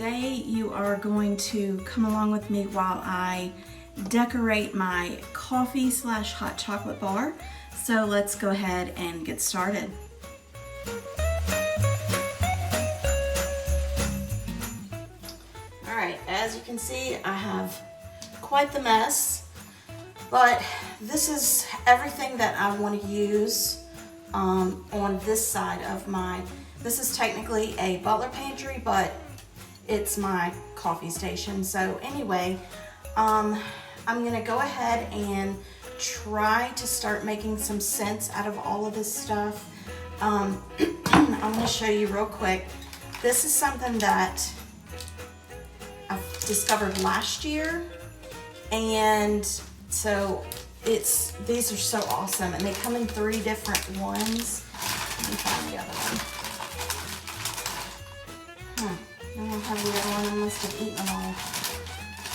today you are going to come along with me while I decorate my coffee / hot chocolate bar. So let's go ahead and get started. Alright, as you can see, I have quite the mess, but this is everything that I want to use on this side of this is technically a butler pantry, but it's my coffee station. So anyway, I'm gonna go ahead and try to start making some sense out of all of this stuff. I'm gonna show you real quick. This is something that I discovered last year, and so these are so awesome, and they come in 3 different ones. Let me find the other one. I don't have the other one. I must have eaten them all.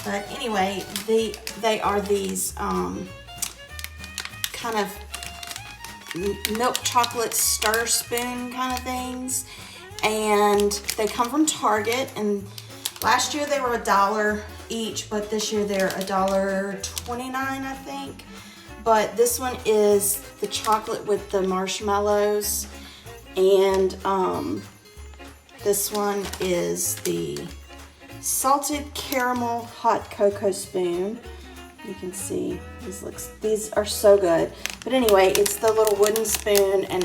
But anyway, they are these kind of milk chocolate stir spoon kind of things, and they come from Target. And last year they were $1 each, but this year they're $1.29, I think. But this one is the chocolate with the marshmallows, and this one is the salted caramel hot cocoa spoon. You can see these are so good. But anyway, it's the little wooden spoon, and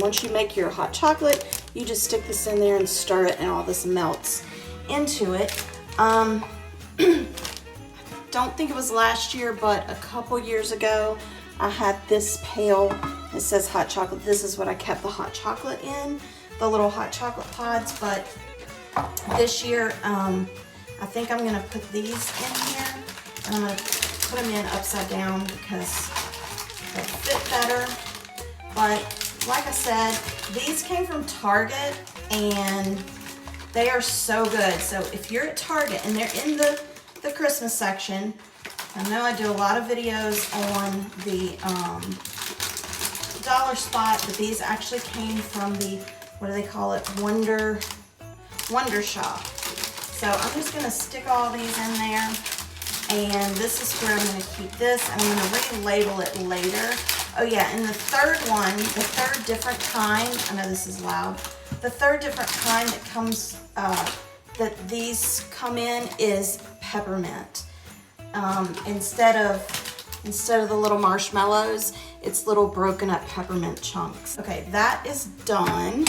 once you make your hot chocolate, you just stick this in there and stir it, and all this melts into it. I don't think it was last year, but a couple years ago, I had this pail. It says hot chocolate. This is what I kept the hot chocolate in, the little hot chocolate pods. But this year, I think I'm gonna put these in here, and I'm gonna put them in upside down because they fit better. But like I said, these came from Target, and they are so good. So if you're at Target and they're in the Christmas section, I know I do a lot of videos on the dollar spot, but these actually came from the, what do they call it, Wonder Shop. So I'm just gonna stick all these in there, and this is where I'm gonna keep this, and I'm gonna relabel it later. Oh yeah, and the third one, the third different kind, I know this is loud, the third different kind that comes, that these come in is peppermint. Instead of the little marshmallows, it's little broken up peppermint chunks. Okay, that is done.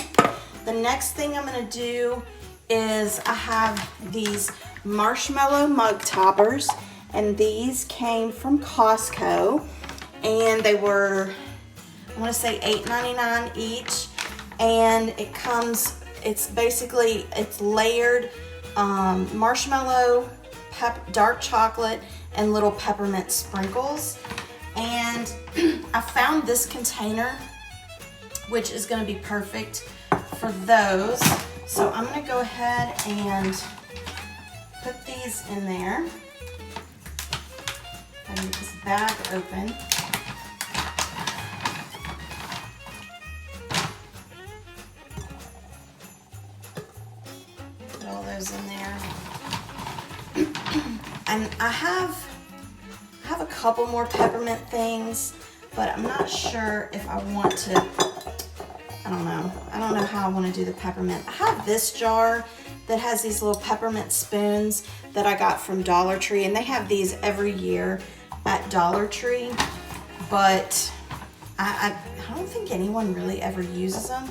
The next thing I'm gonna do is I have these marshmallow mug toppers, and these came from Costco, and they were, I wanna say $8.99 each, and it's layered marshmallow, dark chocolate, and little peppermint sprinkles. And I found this container, which is gonna be perfect for those. So I'm gonna go ahead and put these in there. And get this bag open. Put all those in there. And I have a couple more peppermint things, but I'm not sure if I want to, I don't know how I want to do the peppermint. I have this jar that has these little peppermint spoons that I got from Dollar Tree, and they have these every year at Dollar Tree, but I don't think anyone really ever uses them.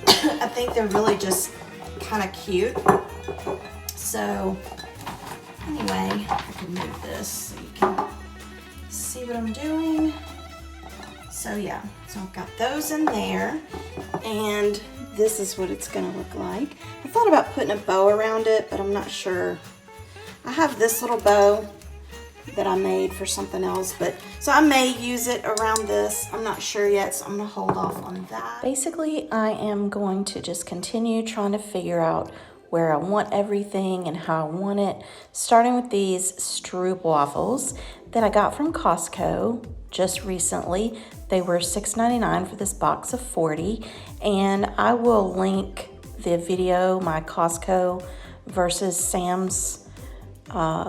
I think they're really just kind of cute. So anyway, I can move this so you can see what I'm doing. So yeah, so I've got those in there, and this is what it's gonna look like. I thought about putting a bow around it, but I'm not sure. I have this little bow that I made for something else, so I may use it around this. I'm not sure yet, so I'm gonna hold off on that. Basically, I am going to just continue trying to figure out where I want everything and how I want it, starting with these Stroop waffles that I got from Costco just recently. They were $6.99 for this box of 40, and I will link the video, my Costco versus Sam's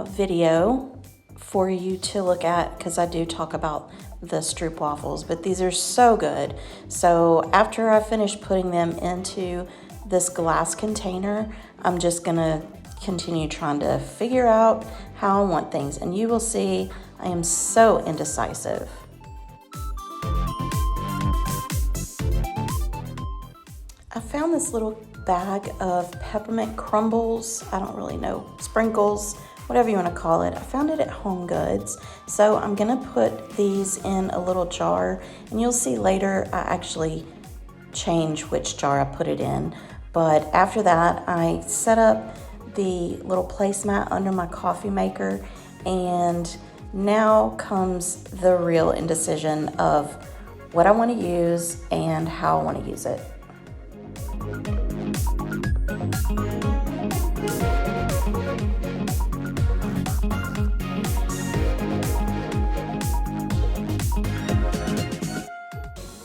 video for you to look at, because I do talk about the stroopwafels, but these are so good. So after I finish putting them into this glass container, I'm just gonna continue trying to figure out how I want things, and you will see I am so indecisive. I found this little bag of peppermint crumbles. I don't really know, sprinkles, whatever you want to call it. I found it at Home Goods. So I'm gonna put these in a little jar, and you'll see later I actually change which jar I put it in. But after that, I set up the little placemat under my coffee maker, and now comes the real indecision of what I want to use and how I want to use it.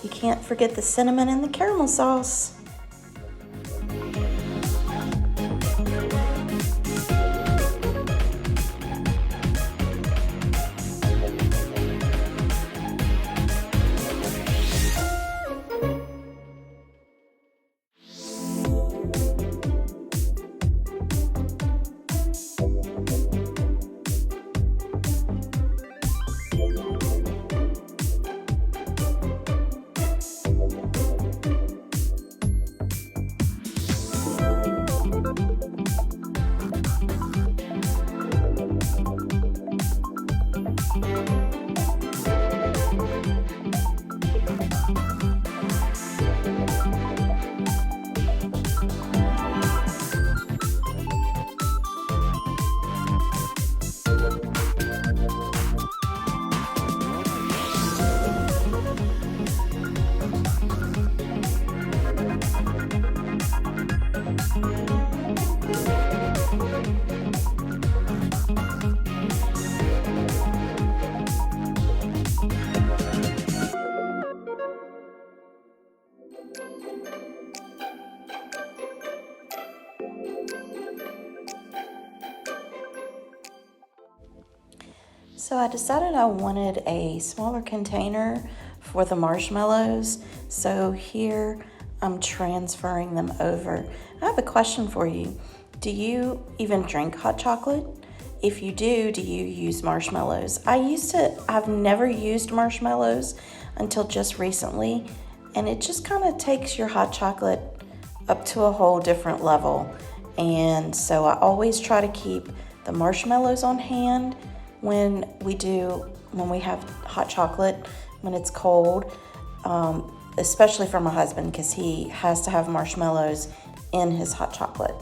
You can't forget the cinnamon and the caramel sauce. So I decided I wanted a smaller container for the marshmallows. So here I'm transferring them over. I have a question for you. Do you even drink hot chocolate? If you do you use marshmallows? I've never used marshmallows until just recently, and it just kind of takes your hot chocolate up to a whole different level. And so I always try to keep the marshmallows on hand when we have hot chocolate, when it's cold, especially for my husband, because he has to have marshmallows in his hot chocolate.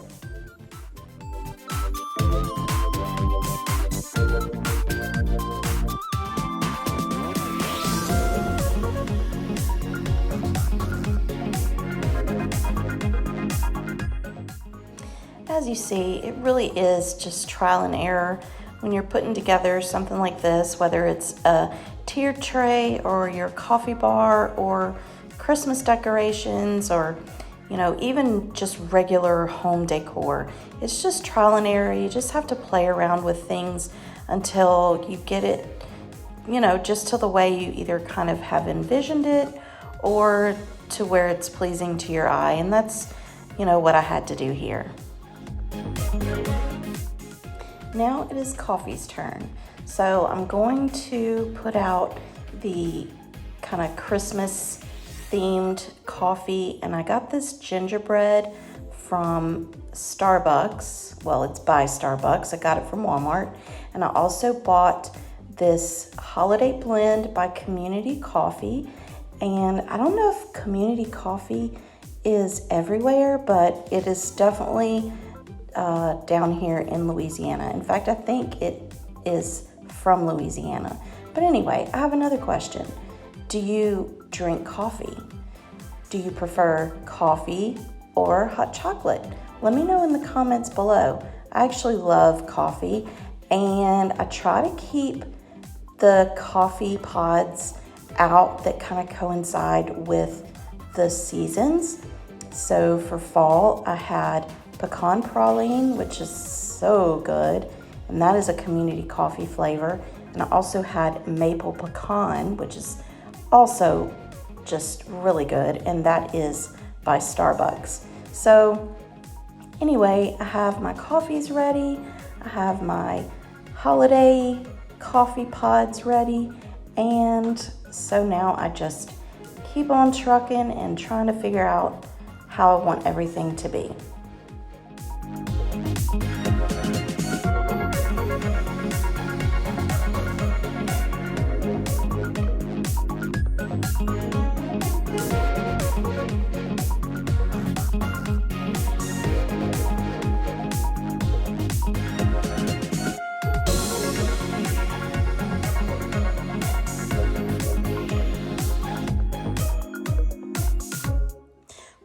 As you see, it really is just trial and error when you're putting together something like this, whether it's a tiered tray or your coffee bar or Christmas decorations, or even just regular home decor. It's just trial and error. You just have to play around with things until you get it, just to the way you either kind of have envisioned it or to where it's pleasing to your eye. And that's, what I had to do here. Now it is coffee's turn. So I'm going to put out the kind of Christmas themed coffee, and I got this gingerbread from Starbucks. Well, it's by Starbucks. I got it from Walmart. And I also bought this holiday blend by Community Coffee. And I don't know if Community Coffee is everywhere, but it is definitely down here in Louisiana. In fact, I think it is from Louisiana. But anyway, I have another question. Do you drink coffee? Do you prefer coffee or hot chocolate? Let me know in the comments below. I actually love coffee, and I try to keep the coffee pods out that kind of coincide with the seasons. So for fall, I had pecan praline, which is so good, and that is a community coffee flavor. And I also had maple pecan, which is also just really good, and that is by Starbucks. So anyway, I have my coffees ready. I have my holiday coffee pods ready, and so now I just keep on trucking and trying to figure out how I want everything to be.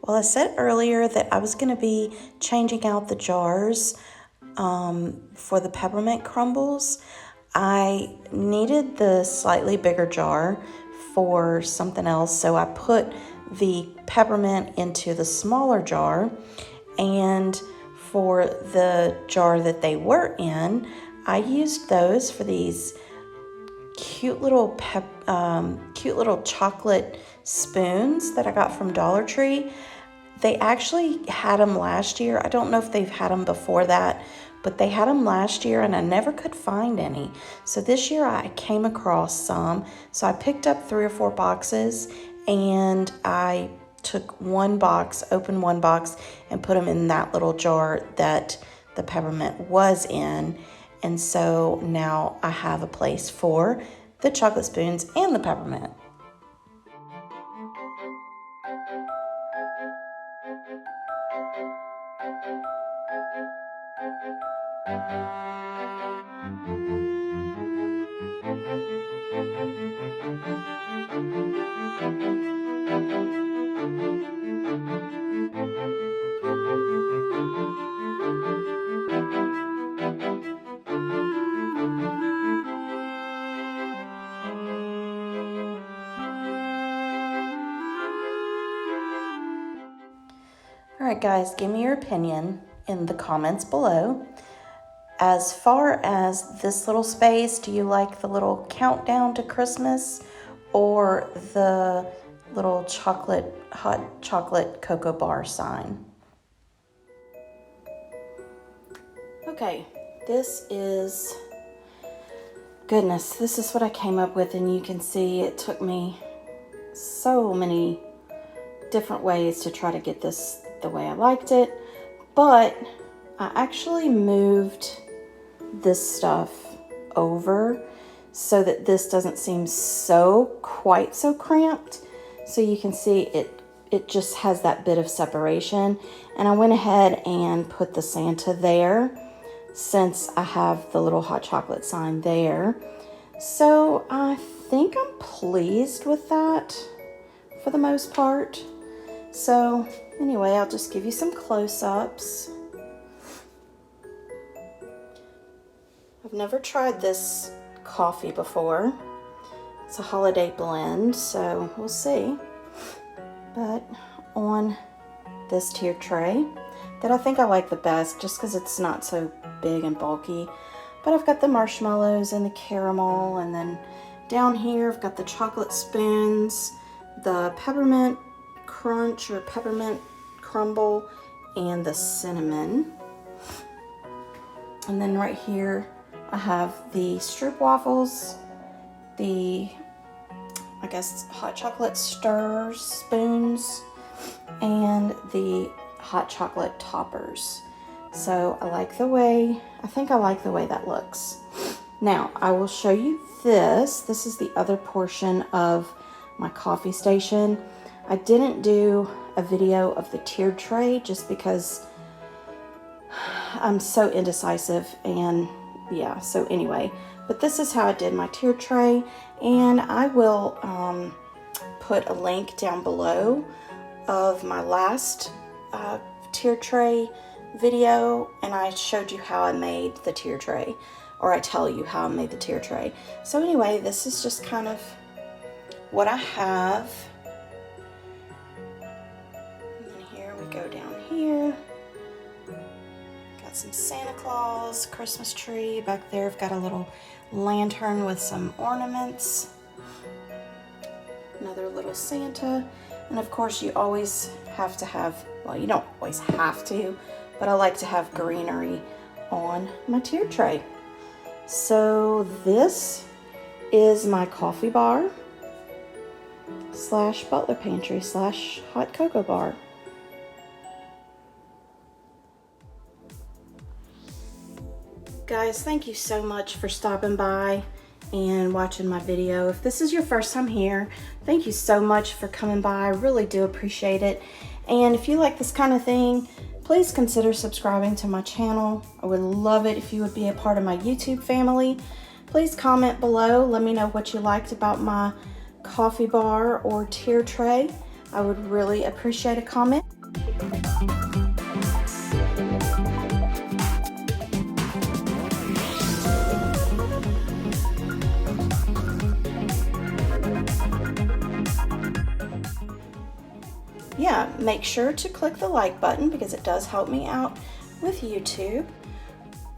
Well, I said earlier that I was going to be changing out the jars for the peppermint crumbles. I needed the slightly bigger jar for something else, so I put the peppermint into the smaller jar, and for the jar that they were in, I used those for these cute little chocolate spoons that I got from Dollar Tree. They actually had them last year. I don't know if they've had them before that, but they had them last year and I never could find any. So this year I came across some. So I picked up 3 or 4 boxes, and I took one box, opened one box, and put them in that little jar that the peppermint was in. And so now I have a place for the chocolate spoons and the peppermint. All right, guys, give me your opinion in the comments below. As far as this little space, do you like the little countdown to Christmas or the little hot chocolate cocoa bar sign? Okay, this is what I came up with, and you can see it took me so many different ways to try to get this the way I liked it, but I actually moved this stuff over so that this doesn't seem quite so cramped. So you can see it just has that bit of separation, and I went ahead and put the Santa there since I have the little hot chocolate sign there. So I think I'm pleased with that for the most part. So anyway, I'll just give you some close-ups. I've never tried this coffee before. It's a holiday blend, so we'll see. But on this tiered tray that I think I like the best just because it's not so big and bulky. But I've got the marshmallows and the caramel, and then down here I've got the chocolate spoons, the peppermint crunch or peppermint crumble, and the cinnamon. And then right here I have the Stroop waffles, the hot chocolate stir spoons, and the hot chocolate toppers. So I think I like the way that looks. Now I will show you this. This is the other portion of my coffee station. I didn't do a video of the tiered tray just because I'm so indecisive, and yeah, so anyway, but this is how I did my tiered tray, and I will put a link down below of my last tiered tray video, and I showed you how I made the tiered tray, or I tell you how I made the tiered tray. So anyway, this is just kind of what I have. And then here we go down here. Got some Santa Claus, Christmas tree. Back there I've got a little lantern with some ornaments. Another little Santa. And of course you always have to have, well, you don't always have to, but I like to have greenery on my tier tray. So this is my coffee bar / butler pantry / hot cocoa bar. Guys, thank you so much for stopping by and watching my video. If this is your first time here, thank you so much for coming by. I really do appreciate it. And if you like this kind of thing, please consider subscribing to my channel. I would love it if you would be a part of my YouTube family. Please comment below. Let me know what you liked about my coffee bar or tier tray. I would really appreciate a comment. Yeah, make sure to click the like button because it does help me out with YouTube.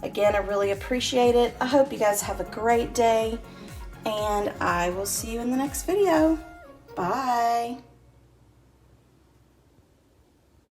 Again, I really appreciate it. I hope you guys have a great day, and I will see you in the next video. Bye.